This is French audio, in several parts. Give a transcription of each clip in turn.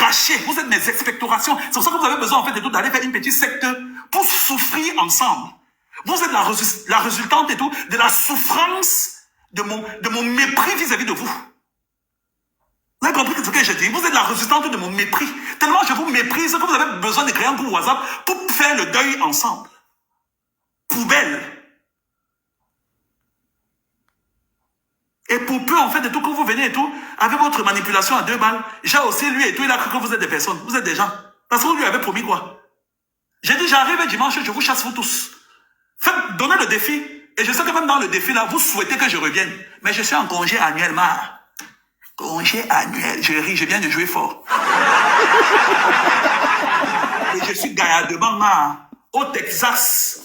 crachez, vous êtes mes expectorations. C'est pour ça que vous avez besoin en fait d'aller faire une petite secte pour souffrir ensemble. Vous êtes la résultante et tout de la souffrance de mon mépris vis-à-vis de vous. Vous avez compris ce que je dis? Vous êtes la résultante de mon mépris. Tellement je vous méprise que vous avez besoin de créer un groupe WhatsApp pour faire le deuil ensemble. Poubelle. Et pour peu, en fait, de tout que vous venez et tout, avec votre manipulation à 2 balles, j'ai aussi lui et tout, il a cru que vous êtes des personnes, vous êtes des gens. Parce que vous lui avez promis quoi? J'ai dit, j'arrive dimanche, je vous chasse vous tous. Faites, donnez le défi. Et je sais que même dans le défi là, vous souhaitez que je revienne. Mais je suis en congé annuellement. Congé annuel. Je ris, je viens de jouer fort. Et je suis gaillardement au Texas,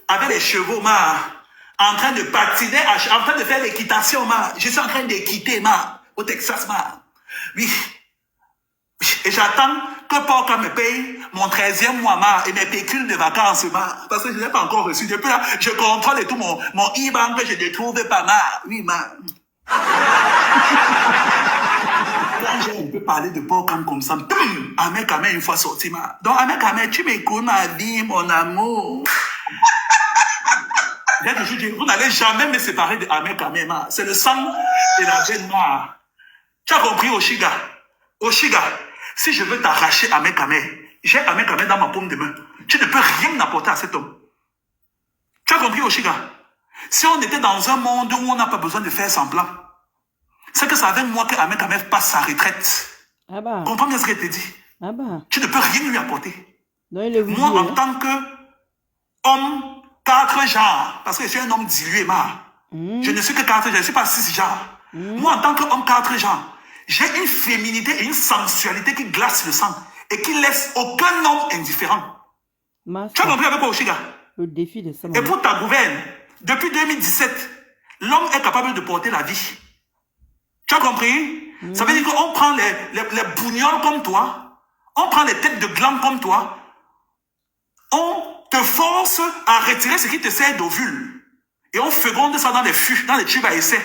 avec les chevaux en train de patiner, en train de faire l'équitation Je suis en train d'équiter au Texas Oui. Et j'attends que Porca me paye mon 13e mois et mes pécules de vacances parce que je n'ai pas encore reçu. Depuis là, je contrôle et tout mon IBAN que je ne trouve pas Oui Quand j'ai un peu parlé de Porca comme ça, Ahmed Kamel une fois sorti Donc Ahmed Kamel, tu m'écoutes ma vie, mon amour. J'ai toujours dit, vous n'allez jamais me séparer de Ahmed Kamel C'est le sang et la veine Tu as compris Oshiga? Oshiga, si je veux t'arracher Ahmed Kamel, j'ai Ahmed Kamel dans ma paume de main. Tu ne peux rien apporter à cet homme. Tu as compris Oshiga? Si on était dans un monde où on n'a pas besoin de faire semblant, c'est que c'est avec moi que Ahmed Kamel passe sa retraite. Ah bah. Comprends bien ce que je te dis? Ah bah. Tu ne peux rien lui apporter. Non, moi, en tant que homme 4 genres, parce que je suis un homme dilué, je ne suis que 4 genres, je ne suis pas 6 genres. Moi, en tant qu'homme 4 genres, j'ai une féminité et une sensualité qui glace le sang et qui laisse aucun homme indifférent. Tu as compris avec quoi, Oshiga? Le défi de ça. Et pour ta gouverne, depuis 2017, l'homme est capable de porter la vie. Tu as compris? Ça veut dire qu'on prend les bougnols comme toi, on prend les têtes de gland comme toi, on te force à retirer ce qui te sert d'ovule. Et on féconde ça dans les fûts, dans les tubes à essai.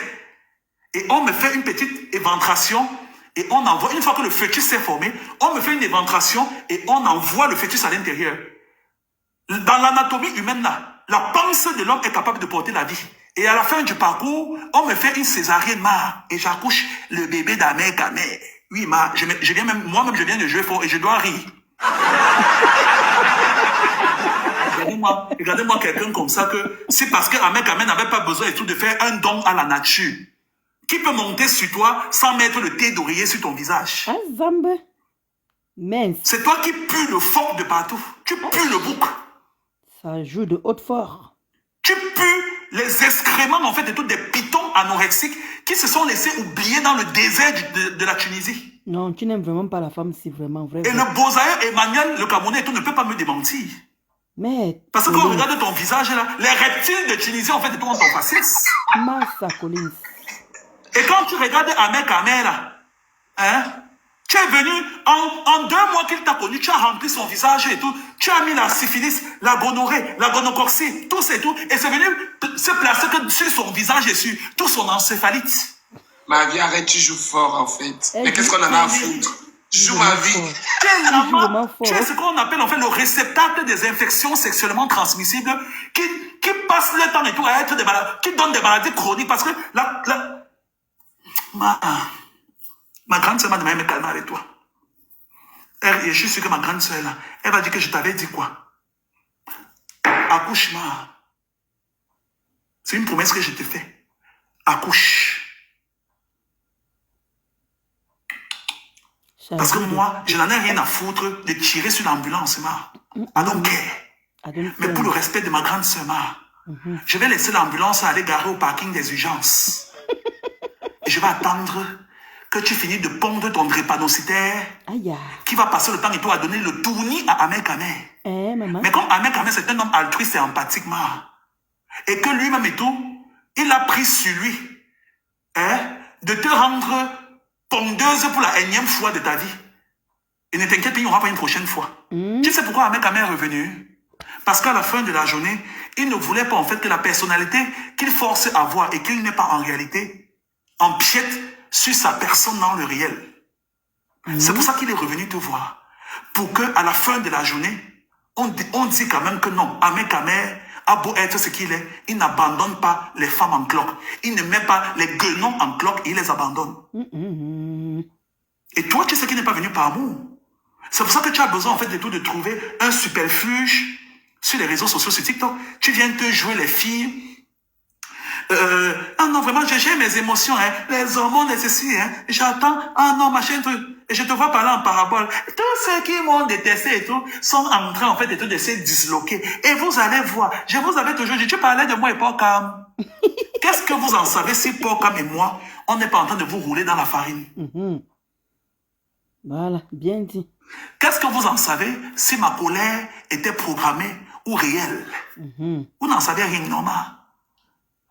Et on me fait une petite éventration et on envoie, une fois que le fœtus s'est formé, on me fait une éventration et on envoie le fœtus à l'intérieur. Dans l'anatomie humaine, la panse de l'homme est capable de porter la vie. Et à la fin du parcours, on me fait une césarienne et j'accouche le bébé d'Ahmed Kamel. Oui, moi-même, je viens de jouer fort et je dois rire. Regardez-moi quelqu'un comme ça que c'est parce que Ahmed Kamel n'avait pas besoin et tout de faire un don à la nature. Qui peut monter sur toi sans mettre le thé d'oreiller sur ton visage? Ah, Zambe. Mince. C'est toi qui pues le phoque de partout. Tu pues le bouc. Ça joue de haute fort. Tu pues les excréments en fait de tous des pitons anorexiques qui se sont laissés oublier dans le désert de la Tunisie. Non, tu n'aimes vraiment pas la femme, c'est vraiment vrai. Et le Bozaïen Emmanuel, le Camerounais, ne peut pas me démentir. Mais... Parce que quand on regarde ton visage là, les reptiles de Tunisie en fait de ton faciès. Massa Collins. Et quand tu regardes Ahmed Kamel tu es venu, en 2 mois qu'il t'a connu, tu as rempli son visage et tout, tu as mis la syphilis, la gonorrhée, la gonocorcie, tout c'est tout, et c'est venu se placer que sur son visage et sur tout son encéphalite. Ma vie, arrête, tu joues fort en fait. Mais qu'est-ce qu'on en a à foutre? Je joue ma vie. Tu es ce qu'on appelle en fait le réceptacle des infections sexuellement transmissibles qui passe le temps et tout à être des maladies, qui donnent des maladies chroniques parce que ma grande soeur m'a demandé de me calmer avec toi. Et je suis sûr que ma grande soeur là, elle va dire que je t'avais dit quoi? Accouchement. C'est une promesse que je te fais. Accouche. Parce que moi, je n'en ai rien à foutre de tirer sur l'ambulance, I don't care. Mais pour le respect de ma grande soeur, je vais laisser l'ambulance aller garer au parking des urgences. Et je vais attendre que tu finis de pondre ton drépanocytaire qui va passer le temps et tout à donner le tournis à Ahmed Kamel. Mais comme Ahmed Kamel, c'est un homme altruiste et empathique, et que lui-même et tout, il a pris sur lui de te rendre pondeuse pour la énième fois de ta vie. Et ne t'inquiète pas, il n'y aura pas une prochaine fois. Tu sais pourquoi Ahmed Kamel est revenu? Parce qu'à la fin de la journée, il ne voulait pas en fait que la personnalité qu'il force à avoir et qu'il n'est pas en réalité empiète sur sa personne dans le réel. C'est pour ça qu'il est revenu te voir. Pour qu'à la fin de la journée, on dit quand même que non, Ahmed Kamer a beau être ce qu'il est, il n'abandonne pas les femmes en cloque. Il ne met pas les guenons en cloque, il les abandonne. Et toi, tu sais qu'il n'est pas venu par amour. C'est pour ça que tu as besoin en fait de trouver un superfuge sur les réseaux sociaux, sur TikTok. Tu viens te jouer les filles. Ah non, vraiment, j'ai mes émotions, hein. Les hormones et ceci, hein. J'attends, ah non, machin, truc. Et je te vois parler en parabole. Tous ceux qui m'ont détesté et tout, sont en train, en fait, de se disloquer. Et vous allez voir, je vous avais toujours dit, tu parlais de moi et Porcam. Qu'est-ce que vous en savez si Porcam et moi, on n'est pas en train de vous rouler dans la farine? Voilà, bien dit. Qu'est-ce que vous en savez si ma colère était programmée ou réelle? Vous n'en savez rien, normal.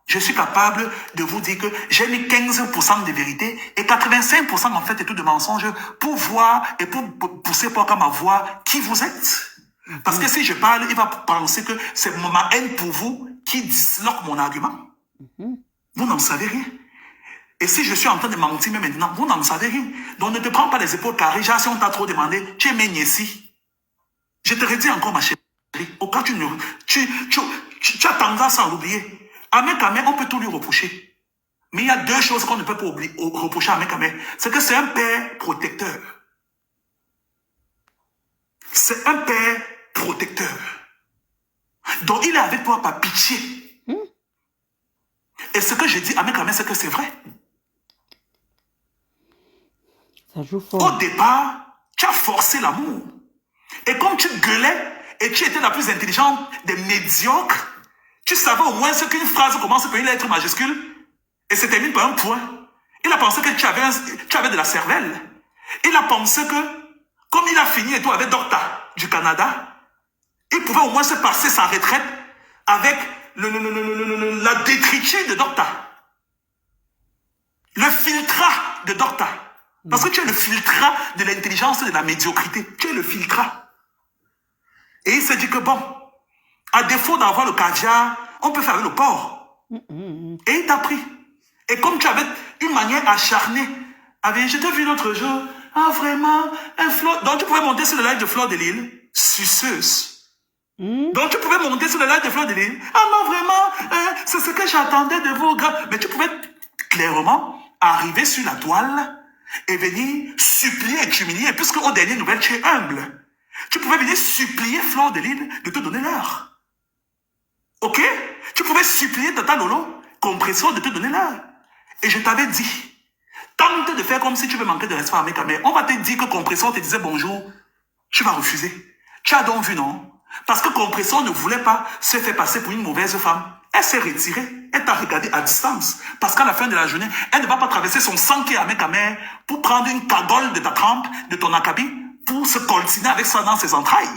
Je suis capable de vous dire que j'ai mis 15% de vérité et 85% en fait et tout de mensonge pour voir et pour pousser Porcam à voir qui vous êtes. Parce que si je parle, il va penser que c'est ma haine pour vous qui disloque mon argument. Vous n'en savez rien. Et si je suis en train de mentir même maintenant, vous n'en savez rien. Donc ne te prends pas les épaules carrées. Si on t'a trop demandé, tu es ici. Je te redis encore, ma chérie, au cas où tu as tendance à l'oublier. Ahmed Kamer, on peut tout lui reprocher. Mais il y a deux choses qu'on ne peut pas reprocher à Ahmed Kamer. C'est que c'est un père protecteur. C'est un père protecteur. Donc il est avec toi par pitié. Et ce que je dis à Ahmed Kamer, c'est que c'est vrai. Ça joue fort. Au départ, tu as forcé l'amour. Et comme tu gueulais et tu étais la plus intelligente des médiocres, tu savais au moins ce qu'une phrase commence par une lettre majuscule et se termine par un point. Il a pensé que tu avais de la cervelle. Il a pensé que, comme il a fini et tout avec Docta du Canada, il pouvait au moins se passer sa retraite avec la détriture de Docta. Le filtrat de Docta. Parce que tu es le filtrat de l'intelligence et de la médiocrité. Tu es le filtrat. Et il s'est dit que bon, à défaut d'avoir le caviar, on peut faire avec le porc. Et il t'a pris. Et comme tu avais une manière acharnée, je t'ai vu l'autre jour, ah vraiment, un flot. Donc tu pouvais monter sur le live de Fleur de Lille, suceuse. Donc tu pouvais monter sur le live de Fleur de Lille, ah non vraiment, c'est ce que j'attendais de vous. Mais tu pouvais clairement arriver sur la toile et venir supplier et t'humilier, puisque aux dernières nouvelles, tu es humble. Tu pouvais venir supplier Fleur de Lille de te donner l'heure. Ok? Tu pouvais supplier Tata Lolo, Compression, de te donner l'heure. Et je t'avais dit, tente de faire comme si tu veux manquer de respect à Ahmed Kamer. On va te dire que Compression te disait bonjour. Tu vas refuser. Tu as donc vu, non? Parce que Compression ne voulait pas se faire passer pour une mauvaise femme. Elle s'est retirée. Elle t'a regardé à distance. Parce qu'à la fin de la journée, elle ne va pas traverser son sang qui est Ahmed Kamer pour prendre une cagole de ta trempe, de ton acabit, pour se coltiner avec ça dans ses entrailles.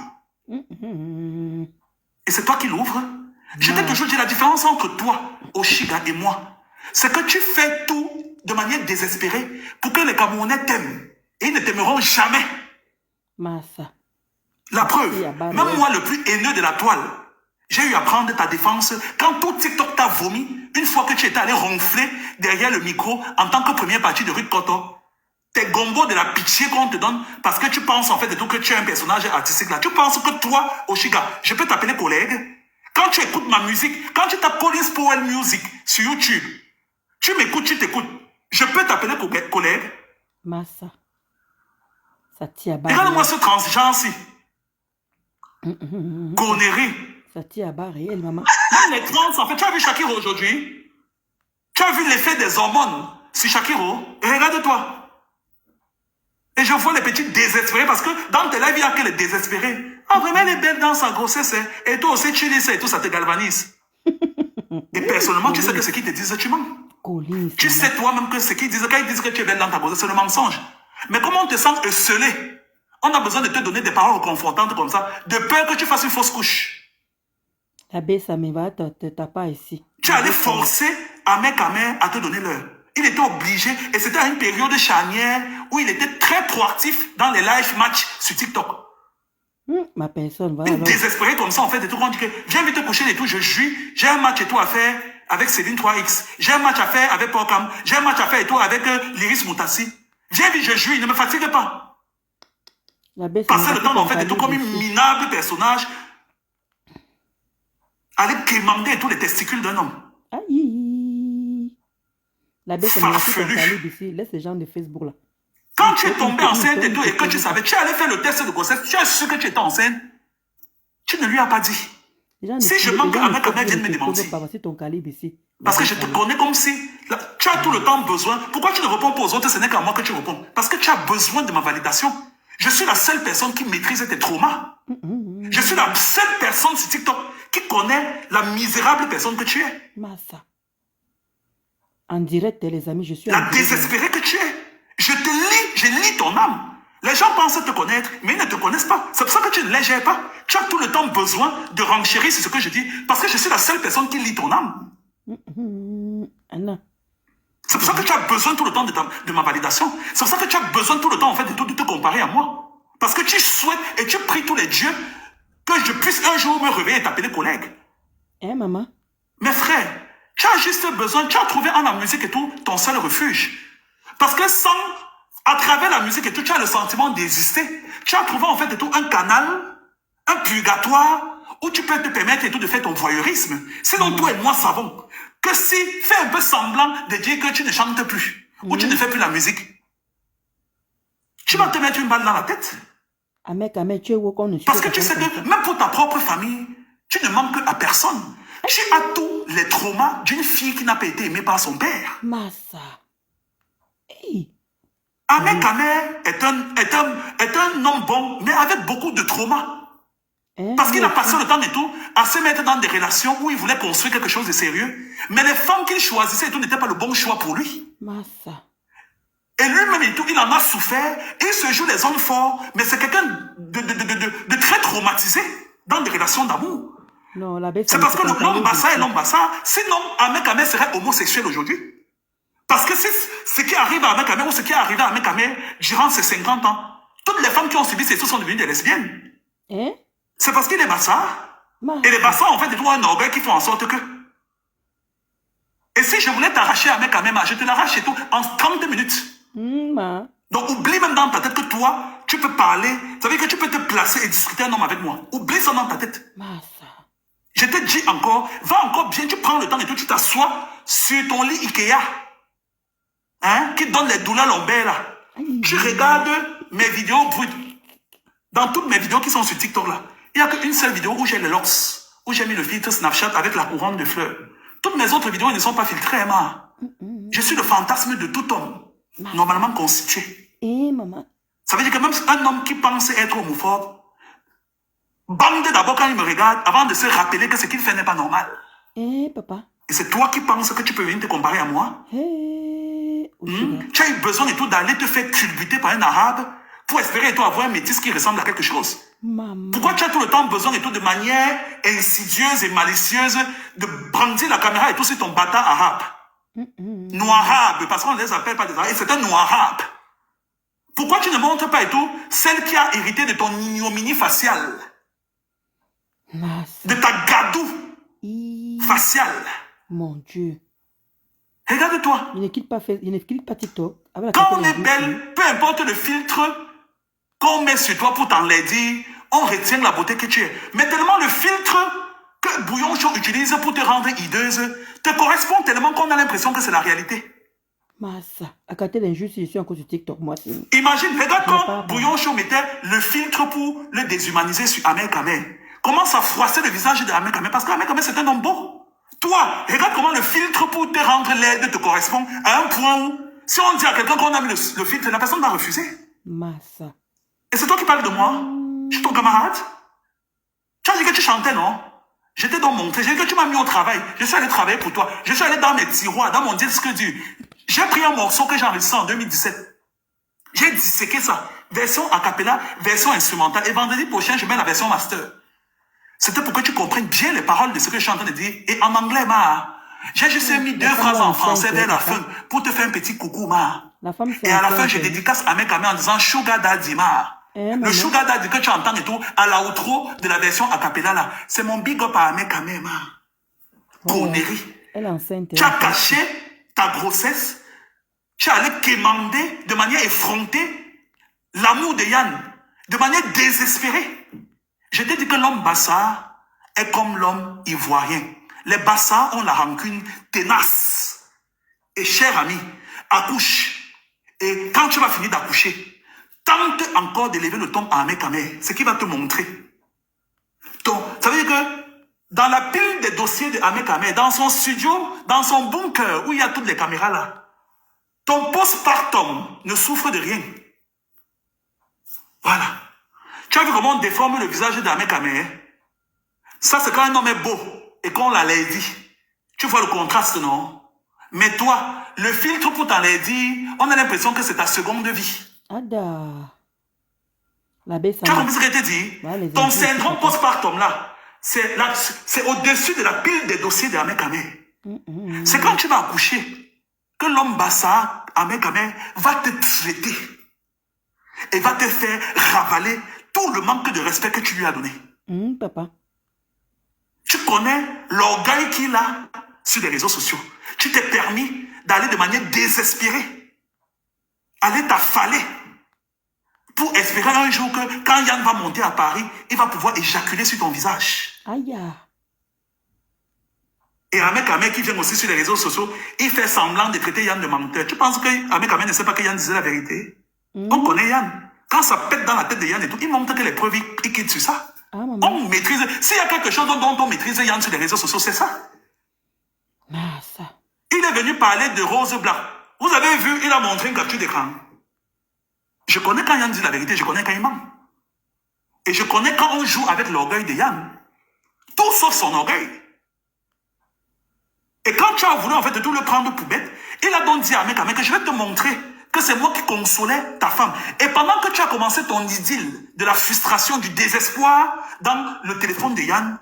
Et c'est toi qui l'ouvres. Je t'ai toujours dit la différence entre toi, Oshiga et moi. C'est que tu fais tout de manière désespérée pour que les Camerounais t'aiment. Et ils ne t'aimeront jamais. Massa. La preuve, même moi le plus haineux de la toile, j'ai eu à prendre ta défense quand tout TikTok t'a vomi une fois que tu étais allé ronfler derrière le micro en tant que première partie de Ruth Koto. Tes gombos de la pitié qu'on te donne parce que tu penses en fait de tout que tu es un personnage artistique là. Tu penses que toi, Oshiga, je peux t'appeler collègue? Quand tu écoutes ma musique, quand tu tapes Collins Powell Music sur YouTube, tu m'écoutes, tu t'écoutes. Je peux t'appeler collègue? Massa. Ça tient à regarde-moi ce transgenre-ci. Connerie. Ça tient à bas réel, maman. Même les trans, en fait, tu as vu Shakiro aujourd'hui? Tu as vu l'effet des hormones sur Shakiro? Et regarde-toi. Et je vois les petites désespérées parce que dans tes lives, il n'y a que les désespérés. Ah, vraiment, elle est belle dans sa grossesse. Hein. Et toi aussi, tu dis ça et tout, ça te galvanise. Et personnellement, tu sais que ce qu'ils te disent, tu mens. Tu sais toi-même que ce qu'ils disent, quand ils disent que tu es belle dans ta grossesse, c'est le mensonge. Mais comment on te sent esselé? On a besoin de te donner des paroles confortantes comme ça, de peur que tu fasses une fausse couche. La baie, ça me va, t'as pas ici. Tu allais forcer Ahmed Kamer à te donner l'heure. Il était obligé, et c'était à une période charnière où il était très proactif dans les live matchs sur TikTok. Ma personne, va alors. Désespéré comme ça, en fait, et tout, on dit que viens vite te coucher et tout, je jouis, j'ai un match et tout à faire avec Céline 3X, j'ai un match à faire avec Porcam, j'ai un match à faire et tout avec l'Iris Moutassi. Viens vite, je jouis, ne me fatigue pas. L'abbé, ça Passer me le va temps, en ton fait, et tout comme calibre un ici. minable personnage. Aller quémander tous les testicules d'un homme. Aïe. L'abbé, ça me va ton Farfelu. calibre ici. Laisse ces gens de Facebook là. Quand tu es tombé Ils enceinte et ne tout, et que tu te savais, tu allais faire le test de grossesse, tu es sûr que tu étais enceinte, tu ne lui as pas dit. Si je manque à mec, vienne me démentir. pas passer ton calibre ici. Parce que je te connais comme si là, tu as tout le temps besoin. Pourquoi tu ne réponds pas aux autres? Ce n'est qu'à moi que tu réponds. Parce que tu as besoin de ma validation. Je suis la seule personne qui maîtrise tes traumas. Je suis la seule personne sur TikTok qui connaît la misérable personne que tu es. Massa. En direct, les amis, je suis La en direct. désespérée que tu es. Je lis ton âme. Les gens pensent te connaître, mais ils ne te connaissent pas. C'est pour ça que tu ne les gères pas. Tu as tout le temps besoin de renchérir sur ce que je dis, parce que je suis la seule personne qui lit ton âme. Anna. C'est pour ça que tu as besoin tout le temps de ma validation. C'est pour ça que tu as besoin tout le temps, en fait, de te comparer à moi. Parce que tu souhaites et tu pries tous les dieux que je puisse un jour me réveiller et t'appeler collègue. Hein, maman? Mes frères, tu as juste besoin, tu as trouvé en la musique et tout ton seul refuge. Parce que à travers la musique et tout, tu as le sentiment d'exister. Tu as trouvé en fait et tout un canal, un purgatoire, où tu peux te permettre et tout de faire ton voyeurisme. Sinon, toi et moi savons que si, fais un peu semblant de dire que tu ne chantes plus, ou tu ne fais plus la musique, tu vas te mettre une balle dans la tête. Tu es où qu'on ne suit Parce que tu sais que même pour ta propre famille, tu ne manques à personne. Tu as tous les traumas d'une fille qui n'a pas été aimée par son père. Massa. Hey. Ahmed Kamer est un homme bon, mais avec beaucoup de traumas. Parce qu'il a passé le temps et tout à se mettre dans des relations où il voulait construire quelque chose de sérieux. Mais les femmes qu'il choisissait et tout n'étaient pas le bon choix pour lui. Massa. Et lui-même et tout, il en a souffert. Et il se joue les hommes forts. Mais c'est quelqu'un de très traumatisé dans des relations d'amour. Non, l'abbé, c'est parce que l'homme bassa est l'homme bassa. Sinon, Ahmed Kamer serait homosexuel aujourd'hui. Parce que c'est ce qui arrive à Ahmed Kamer ou ce qui est arrivé à Ahmed Kamer durant ses 50 ans. Toutes les femmes qui ont subi ces choses sont devenues des lesbiennes. Hein? C'est parce qu'il est bassa. Et les bassas, en fait, ils ont un orgueil qui font en sorte que... Et si je voulais t'arracher Ahmed Kamer, je te l'arrache et tout en 30 minutes. Donc oublie même dans ta tête que toi, tu peux parler. Ça veut dire que tu peux te placer et discuter un homme avec moi. Oublie ça dans ta tête. Je te dis encore, va encore bien, tu prends le temps et tout, tu t'assois sur ton lit Ikea. Hein, qui donne les douleurs lombaires là. Tu regardes mes vidéos brutes. Dans toutes mes vidéos qui sont sur TikTok là, il n'y a qu'une seule vidéo où j'ai le locks, où j'ai mis le filtre Snapchat avec la couronne de fleurs. Toutes mes autres vidéos ne sont pas filtrées, ma. Je suis le fantasme de tout homme, normalement constitué. Maman. Ça veut dire que même un homme qui pense être homophobe, bande d'abord quand il me regarde avant de se rappeler que ce qu'il fait n'est pas normal. Papa. Et c'est toi qui penses que tu peux venir te comparer à moi. Tu as eu besoin et tout d'aller te faire culbuter par un arabe pour espérer et tout avoir un métis qui ressemble à quelque chose. Maman. Pourquoi tu as tout le temps besoin et tout de manière insidieuse et malicieuse de brandir la caméra et tout sur ton bâtard arabe? Noirabe, parce qu'on ne les appelle pas des arabes, c'est un noirabe. Pourquoi tu ne montres pas et tout celle qui a hérité de ton ignominie faciale? De ta gadou faciale. Mon Dieu. Regarde-toi. Il ne quitte pas TikTok. Quand on est belle, peu importe le filtre qu'on met sur toi pour t'enlaidir, on retient la beauté que tu es. Mais tellement le filtre que Bouillon Show utilise pour te rendre hideuse te correspond tellement qu'on a l'impression que c'est la réalité. Massa. À côté l'injustice, je suis encore sur TikTok, moi. Imagine, regarde quand Bouillon Show mettait le filtre pour le déshumaniser sur Ahmed Kamer. Comment ça froissait le visage d'Ahmed Kamer? Parce qu'Ahmed Kamer, c'est un homme beau. Toi, regarde comment le filtre pour te rendre laide te correspond à un point où, si on dit à quelqu'un qu'on a mis le filtre, la personne va refuser. Massa. Et c'est toi qui parles de moi? Je suis ton camarade? Tu as dit que tu chantais, non? Je t'ai donc montré. J'ai dit que tu m'as mis au travail. Je suis allé travailler pour toi. Je suis allé dans mes tiroirs, dans mon disque dur. J'ai pris un morceau que j'ai enregistré en 2017. J'ai disséqué ça. Version a cappella, version instrumentale. Et vendredi prochain, je mets la version master. C'était pour que tu comprennes bien les paroles de ce que je suis en train de dire. Et en anglais, ma. J'ai juste mis 2 phrases en français vers la fin pour te faire un petit coucou, ma. Et à la fin, je dédicace à mes caméras en disant Sugar Daddy, ma. Le Sugar Daddy que tu entends et tout, à la outro de la version a cappella là, c'est mon big up à mes caméras, ma. Connerie. Elle est enceinte. Tu as caché ta grossesse. Tu es allé quémander de manière effrontée l'amour de Yann. de manière désespérée. Je t'ai dit que l'homme bassa est comme l'homme ivoirien. Les bassas ont la rancune tenace. Et cher ami, accouche. Et quand tu vas finir d'accoucher, tente encore d'élever le ton à Ahmed, ce qui va te montrer. Ça veut dire que dans la pile des dossiers de Ahmed, dans son studio, dans son bunker où il y a toutes les caméras là, ton postpartum ne souffre de rien. Voilà. Tu as vu comment on déforme le visage d'Ahmed Kamé? Ça, c'est quand un homme est beau et qu'on l'a laidi. Tu vois le contraste, non? Mais toi, le filtre pour t'en laidir, on a l'impression que c'est ta seconde vie. Ada. La baisse. Tu as compris ce que je t'ai dit? Ouais, ton syndrome postpartum là, c'est au-dessus de la pile des dossiers d'Ahmed Kamé. C'est quand tu vas accoucher que l'homme bassa, Ahmed Kamé, va te traiter et va te faire ravaler tout le manque de respect que tu lui as donné. Papa. Tu connais l'orgueil qu'il a sur les réseaux sociaux. Tu t'es permis d'aller de manière désespérée, aller t'affaler pour espérer un jour que quand Yann va monter à Paris, il va pouvoir éjaculer sur ton visage. Aïe. Et Ahmed Kamé qui vient aussi sur les réseaux sociaux, il fait semblant de traiter Yann de menteur. Tu penses que Ahmed Kamé ne sait pas que Yann disait la vérité? On connaît Yann. Quand ça pète dans la tête de Yann et tout, il montre que les preuves, il quitte sur ça. On maîtrise. S'il y a quelque chose dont on maîtrise Yann sur les réseaux sociaux, c'est ça. Ça. Il est venu parler de Rose Blanc. Vous avez vu, il a montré une capture d'écran. Je connais quand Yann dit la vérité, je connais quand il ment. Et je connais quand on joue avec l'orgueil de Yann. Tout sauf son orgueil. Et quand tu as voulu en fait tout le prendre pour bête, il a donc dit à Ahmed Kamé que je vais te montrer que c'est moi qui consolais ta femme. Et pendant que tu as commencé ton idylle de la frustration, du désespoir dans le téléphone de Yann,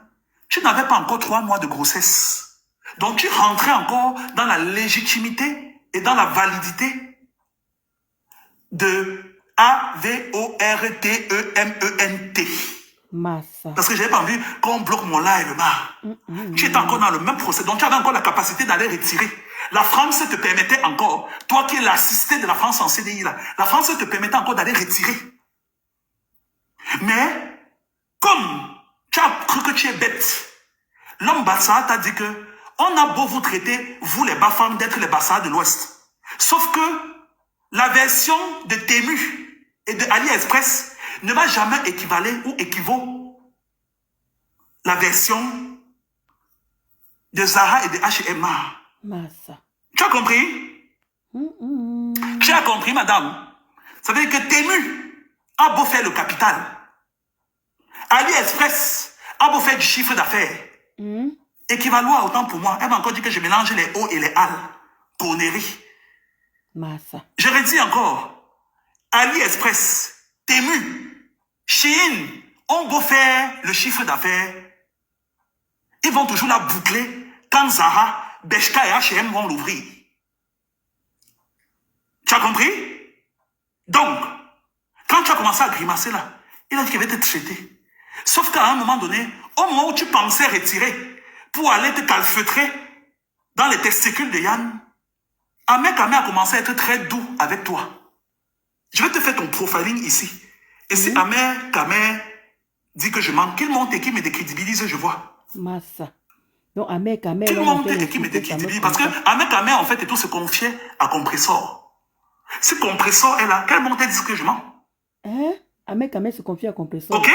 tu n'avais pas encore 3 mois de grossesse. Donc tu rentrais encore dans la légitimité et dans la validité de AVORTEMENT. Massa. Parce que je n'avais pas envie qu'on bloque mon live. Tu étais encore dans le même procès. Donc tu avais encore la capacité d'aller retirer. La France te permettait encore, toi qui es l'assisté de la France en CDI, là, la France te permettait encore d'aller retirer. Mais, comme tu as cru que tu es bête, l'homme Bassa t'a dit que on a beau vous traiter, vous les Bafam, d'être les Bassa de l'Ouest. Sauf que la version de Temu et de AliExpress ne va jamais équivaler ou équivaut la version de Zara et de H&M. Massa. Tu as compris? Tu as compris, madame? Ça veut dire que Temu a beau faire le capital. AliExpress a beau faire du chiffre d'affaires. Équivaloir autant pour moi. Elle m'a encore dit que je mélange les O et les AL. Connerie. Massa. Je redis encore. AliExpress, Temu, Shein ont beau faire le chiffre d'affaires. Ils vont toujours la boucler quand Zara, Bershka et H&M vont l'ouvrir. Tu as compris? Donc, quand tu as commencé à grimacer là, il a dit qu'il va te traiter. Sauf qu'à un moment donné, au moment où tu pensais retirer pour aller te calfeutrer dans les testicules de Yann, Ahmed Kamé a commencé à être très doux avec toi. Je vais te faire ton profiling ici. Et si Ahmed Kamé dit que je mens, qu'il monte et qu'il me décrédibilise, je vois. Massa. Donc, Ahmed Kamé. Qu'il monte et qu'il me décrédibilise. Parce que Ahmed Kamé, en fait, et tout se confiait à Compressor. Si Compressor est là, qu'elle monte et dise que je mens. Hein? Ahmed Kamé se confie à Compressor. Ok?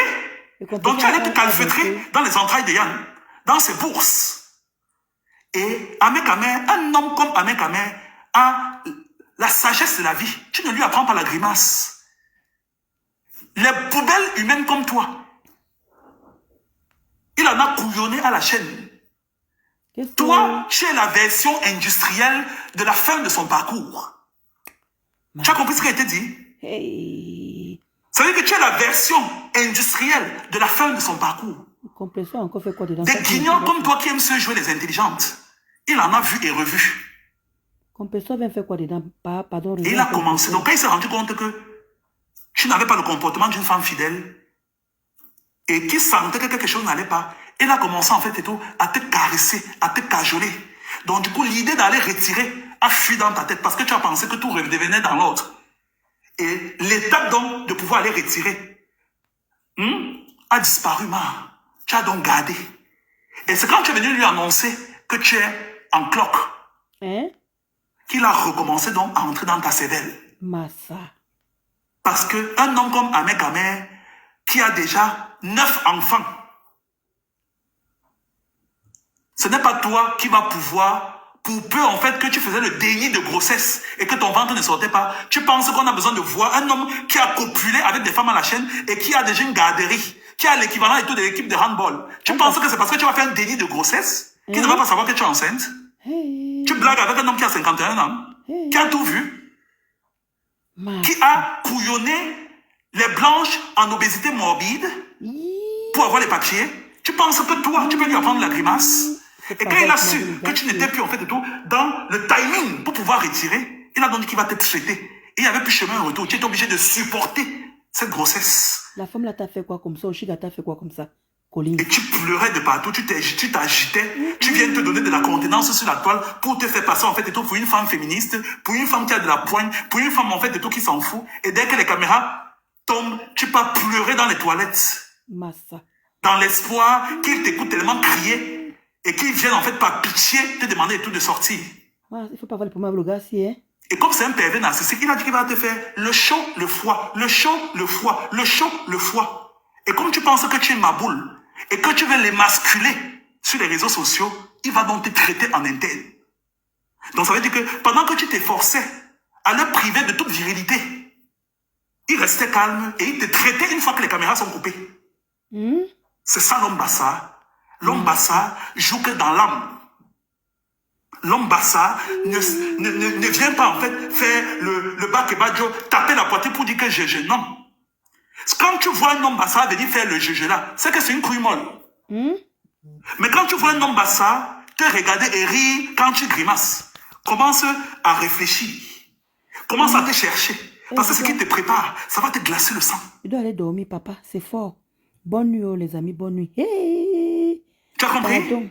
Donc tu allais te calfeutrer dans les entrailles de Yann, dans ses bourses. Et Ahmed Kamé, un homme comme Ahmed Kamé, a la sagesse de la vie. Tu ne lui apprends pas la grimace. Les poubelles humaines comme toi, il en a couillonné à la chaîne. Toi, tu es la version industrielle de la fin de son parcours. Tu as compris ce qui a été dit? Hey. Ça veut dire que tu es la version industrielle de la fin de son parcours. Compressor encore fait quoi dedans? Des guignols comme toi qui aiment se jouer les intelligentes. Il en a vu et revu. Compressor vient faire quoi dedans? Pardon. Et il a commencé. Donc quand il s'est rendu compte que tu n'avais pas le comportement d'une femme fidèle et qu'il sentait que quelque chose n'allait pas, il a commencé en fait et tout à te caresser, à te cajoler. Donc du coup, l'idée d'aller retirer a fui dans ta tête parce que tu as pensé que tout redevenait dans l'autre. Et l'étape donc de pouvoir aller retirer a disparu, ma. Tu as donc gardé. Et c'est quand tu es venu lui annoncer que tu es en cloque, Hein? qu'il a recommencé donc à entrer dans ta cervelle. Massa. Parce qu'un homme comme Ahmed Gamer, qui a déjà 9 enfants, ce n'est pas toi qui vas pouvoir, pour peu en fait que tu faisais le déni de grossesse et que ton ventre ne sortait pas, tu penses qu'on a besoin de voir un homme qui a copulé avec des femmes à la chaîne et qui a déjà une garderie, qui a l'équivalent et tout de l'équipe de handball. Tu penses que c'est parce que tu vas faire un déni de grossesse qu'il ne va pas savoir que tu es enceinte? Hey. Tu blagues avec un homme qui a 51 ans, qui a tout vu, qui a couillonné les blanches en obésité morbide pour avoir les papiers. Tu penses que toi, tu peux lui apprendre la grimace? Et quand il a su que tu n'étais plus en fait de tout dans le timing pour pouvoir retirer, il a donc dit qu'il va te traiter. Et il n'y avait plus chemin en retour. Tu étais obligé de supporter cette grossesse. La femme là t'a fait quoi comme ça? Oshiga t'a fait quoi comme ça? Colline. Et tu pleurais de partout, tu t'agitais, tu viens te donner de la contenance sur la toile pour te faire passer en fait de tout pour une femme féministe, pour une femme qui a de la poigne, pour une femme en fait de tout qui s'en fout. Et dès que les caméras tombent, tu peux pleurer dans les toilettes. Massa. Dans l'espoir qu'ils t'écoutent tellement crier et qu'ils viennent en fait par pitié te demander et tout de sortir. Ah, il faut pas avoir le problème avec le gars si, hein? Et comme c'est un pervers narcissique, il a dit qu'il va te faire le chaud, le froid, le chaud, le froid, le chaud, le froid. Et comme tu penses que tu es ma boule et que tu veux l'émasculer sur les réseaux sociaux, il va donc te traiter en interne. Donc ça veut dire que pendant que tu t'efforçais à le priver de toute virilité, il restait calme et il te traitait une fois que les caméras sont coupées. C'est ça l'homme bassa. L'homme bassa joue que dans l'âme. L'homme bassa ne vient pas en fait faire le bac et badjo, taper la poitrine pour dire que je non. Quand tu vois un homme bassa venir faire le je là, c'est que c'est une couille molle. Mais quand tu vois un homme bassa te regarder et rire quand tu grimaces, commence à réfléchir. Commence à te chercher. Parce que ce qui te prépare, ça va te glacer le sang. Il doit aller dormir, papa. C'est fort. Bonne nuit, oh, les amis. Bonne nuit. Hey! Tu as compris? Pardon.